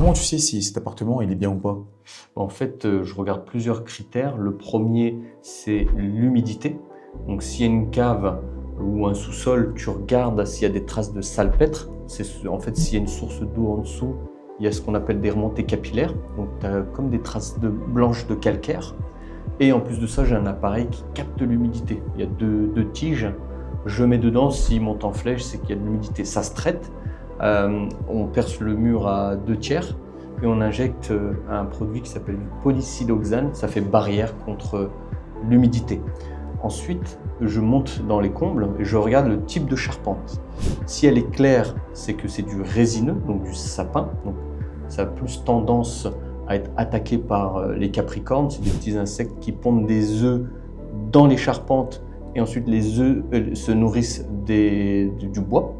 Comment tu sais si cet appartement il est bien ou pas? En fait, je regarde plusieurs critères. Le premier, c'est l'humidité. Donc s'il y a une cave ou un sous-sol, tu regardes s'il y a des traces de salpêtre. En fait, s'il y a une source d'eau en dessous, il y a ce qu'on appelle des remontées capillaires. Donc tu as comme des traces blanches de calcaire. Et en plus de ça, j'ai un appareil qui capte l'humidité. Il y a deux tiges. Je mets dedans, s'il monte en flèche, c'est qu'il y a de l'humidité. Ça se traite. On perce le mur à 2/3 et on injecte un produit qui s'appelle du polysiloxane. Ça fait barrière contre l'humidité. Ensuite, je monte dans les combles et je regarde le type de charpente. Si elle est claire, c'est que c'est du résineux, donc du sapin. Donc, ça a plus tendance à être attaqué par les capricornes. C'est des petits insectes qui pondent des œufs dans les charpentes et ensuite les œufs se nourrissent du bois.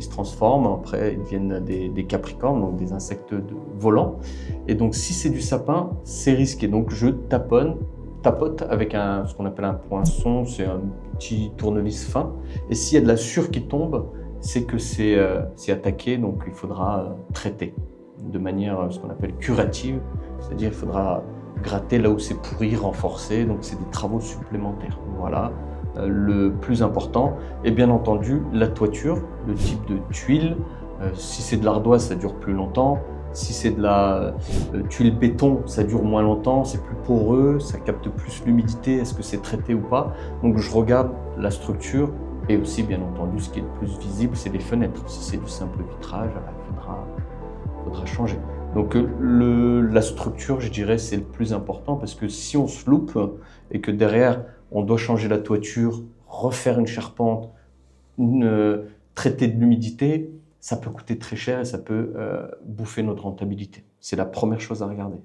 Ils se transforment, après ils deviennent des capricornes, donc des insectes volants. Et donc si c'est du sapin, c'est risqué. Donc je tapote avec ce qu'on appelle un poinçon, c'est un petit tournevis fin. Et s'il y a de la sueur qui tombe, c'est que c'est attaqué, donc il faudra traiter de manière ce qu'on appelle curative, c'est-à-dire il faudra gratter là où c'est pourri, renforcer, donc c'est des travaux supplémentaires. Voilà. Le plus important est bien entendu la toiture, le type de tuile. Si c'est de l'ardoise, ça dure plus longtemps. Si c'est de la tuile béton, ça dure moins longtemps, c'est plus poreux, ça capte plus l'humidité, est-ce que c'est traité ou pas. Donc je regarde la structure et aussi bien entendu ce qui est le plus visible, c'est les fenêtres. Si c'est du simple vitrage, il faudra changer. Donc la structure, je dirais, c'est le plus important parce que si on se loupe et que derrière, on doit changer la toiture, refaire une charpente, traiter de l'humidité, ça peut coûter très cher et ça peut bouffer notre rentabilité. C'est la première chose à regarder.